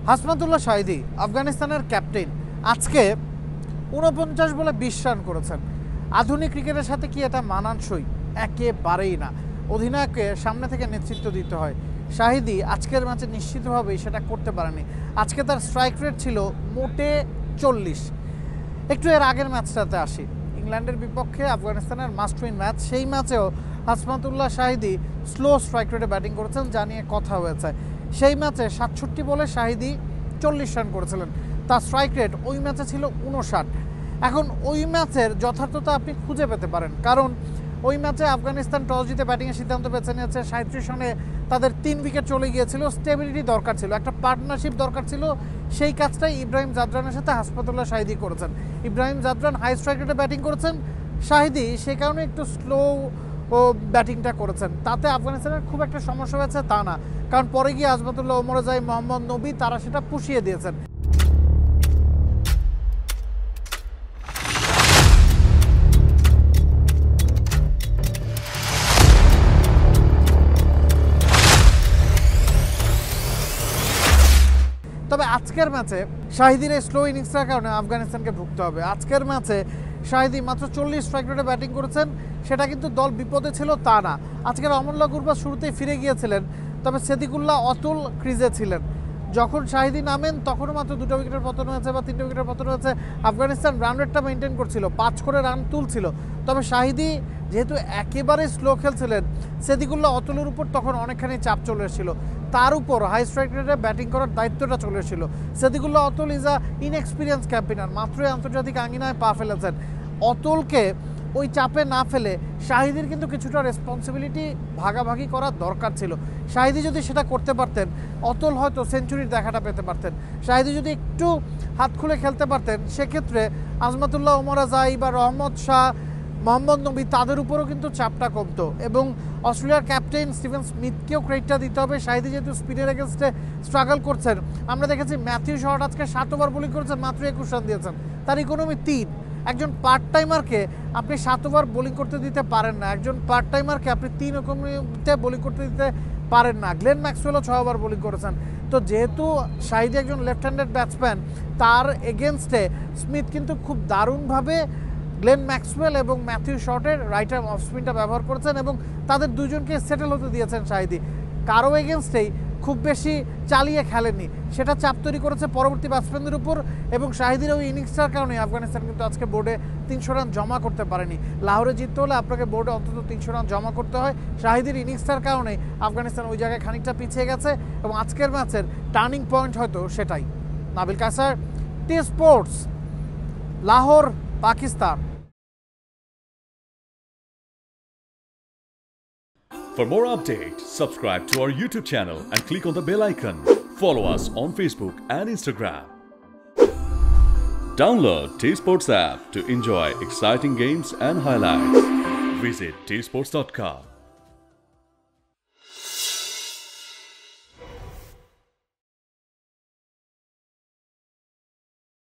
হাসমাতুল্লাহ শাহিদী আফগানিস্তানের ক্যাপ্টেন আজকে ৪৯ বলে ২০ রান করেছেন। আধুনিক ক্রিকেটের সাথে কি এটা মানানসই? একেবারেই না। অধিনায়ককে সামনে থেকে নেতৃত্ব দিতে হয়। শাহিদী আজকের ম্যাচে নিশ্চিতভাবেই সেটা করতে পারেনি। আজকে তার স্ট্রাইক রেট ছিল মোটে ৪০। একটু এর আগের ম্যাচটাতে আসি, ইংল্যান্ডের বিপক্ষে আফগানিস্তানের মাস্ট উইন ম্যাচ। সেই ম্যাচেও হাসমাতুল্লাহ শাহিদী স্লো স্ট্রাইক রেটে ব্যাটিং করেছেন, যা নিয়ে কথা হয়েছে। সেই ম্যাচে ৬৭ বলে শাহিদী ৪০ রান করেছিলেন। তার স্ট্রাইক রেট ওই ম্যাচে ছিল ৫৯। এখন ওই ম্যাচের যথার্থতা আপনি খুঁজে পেতে পারেন, কারণ ওই ম্যাচে আফগানিস্তান টস জিতে ব্যাটিংয়ের সিদ্ধান্ত বেছে নিয়েছে। ৩৭ রানে তাদের ৩ উইকেট চলে গিয়েছিল। স্টেবিলিটি দরকার ছিল, একটা পার্টনারশিপ দরকার ছিল। সেই কাজটাই ইব্রাহিম জাদরানের সাথে হাসপাতুল্লাহ শাহিদী করেছেন। ইব্রাহিম জাদরান হাই স্ট্রাইক রেটে ব্যাটিং করেছেন, শাহিদী সেই কারণে একটু স্লো ব্যাটিংটা করেছেন। তাতে আফগানিস্তানের খুব একটা সমস্যা হয়েছে তা না, কারণ পরে গিয়ে আজমাতুল্লাহ ওমরজাই, মোহাম্মদ নবী তারা সেটা পুষিয়ে দিয়েছেন। তবে আজকের ম্যাচে শাহিদীর এই স্লো ইনিংসটার কারণে আফগানিস্তানকে ভুগতে হবে। আজকের ম্যাচে শাহিদী মাত্র ৪০ স্ট্রাইক রেটে ব্যাটিং করেছেন, সেটা কিন্তু দল বিপদে ছিল তা না। আজকের অমরুল্লাহ গুরবাজ শুরুতেই ফিরে গিয়েছিলেন, তবে সিদ্দিকুল্লাহ অতুল ক্রিজে ছিলেন। যখন শাহিদী নামেন তখনও মাত্র ২টা উইকেটের পতন হয়েছে বা ৩টে উইকেটের পতন হয়েছে। আফগানিস্তান রান রেটটা মেনটেন করছিল, ৫ করে রান তুলছিল। তবে শাহিদী যেহেতু একেবারে স্লো খেলছিলেন, সিদ্দিকুল্লাহ অতুলের উপর তখন অনেকখানি চাপ চলে এসেছিল। তার উপর হাই স্ট্রাইক রেটে ব্যাটিং করার দায়িত্বটা চলে এসেছিল। Siddiqullah Atul is a inexperience campaigner, মাত্রই আন্তর্জাতিক আঙ্গিনায় পা ফেলেছেন। অতুলকে ওই চাপে না ফেলে শাহিদীর কিন্তু কিছুটা রেসপন্সিবিলিটি ভাগাভাগি করার দরকার ছিল। শাহিদী যদি সেটা করতে পারতেন, অতুল হয়তো সেঞ্চুরির দেখাটা পেতে পারতেন। শাহিদী যদি একটু হাত খুলে খেলতে পারতেন, সেক্ষেত্রে আজমাতুল্লাহ ওমরজাই বা রহমত শাহ, মোহাম্মদ নবী তাদের উপরও কিন্তু চাপটা কমতো। এবং অস্ট্রেলিয়ার ক্যাপ্টেন স্টিভেন স্মিথকেও ক্রেডিটটা দিতে হবে। শাহিদী যেহেতু স্পিনের এগেনস্টে স্ট্রাগল করছেন, আমরা দেখেছি ম্যাথিউ শর্ট আজকে ৭ ওভার বোলিং করেছেন, মাত্র ২১ রান দিয়েছেন। তার ইকোনমি ৩। একজন পার্ট টাইমারকে আপনি ৭ ওভার বোলিং করতে দিতে পারেন না, একজন পার্ট টাইমারকে আপনি ৩ ইকোনমিতে বোলিং করতে দিতে পারেন না। গ্লেন ম্যাক্সওয়েলও ৬ ওভার বোলিং করেছেন। তো যেহেতু শাহিদী একজন লেফট হ্যান্ডেড ব্যাটসম্যান, তার এগেনস্টে স্মিথ কিন্তু খুব দারুণভাবে গ্লেন ম্যাক্সওয়েল এবং ম্যাথিউ শর্টের রাইট আর্ম অফ স্পিনটা ব্যবহার করেছেন এবং তাদের দুজনকে সেটেল হতে দিয়েছেন শাহিদী। কারো এগেনস্টেই খুব বেশি চালিয়ে খেলেননি, সেটা চাপ তৈরি করেছে পরবর্তী ব্যাটসম্যানদের উপর। এবং শাহিদীর ওই ইনিংসটার কারণে আফগানিস্তান কিন্তু আজকে বোর্ডে ৩০০ রান জমা করতে পারেনি। লাহোরে জিততে হলে আপনাকে বোর্ডে অন্তত ৩০০ রান জমা করতে হয়। শাহিদীর ইনিংসটার কারণে আফগানিস্তান ওই জায়গায় খানিকটা পিছিয়ে গেছে এবং আজকের ম্যাচের টার্নিং পয়েন্ট হয়তো সেটাই। Nabil Kaysar, T sports, Lahore, Pakistan. For more updates, subscribe to our YouTube channel and click on the bell icon. Follow us on Facebook and Instagram. Download T Sports app to enjoy exciting games and highlights. Visit tsports.com.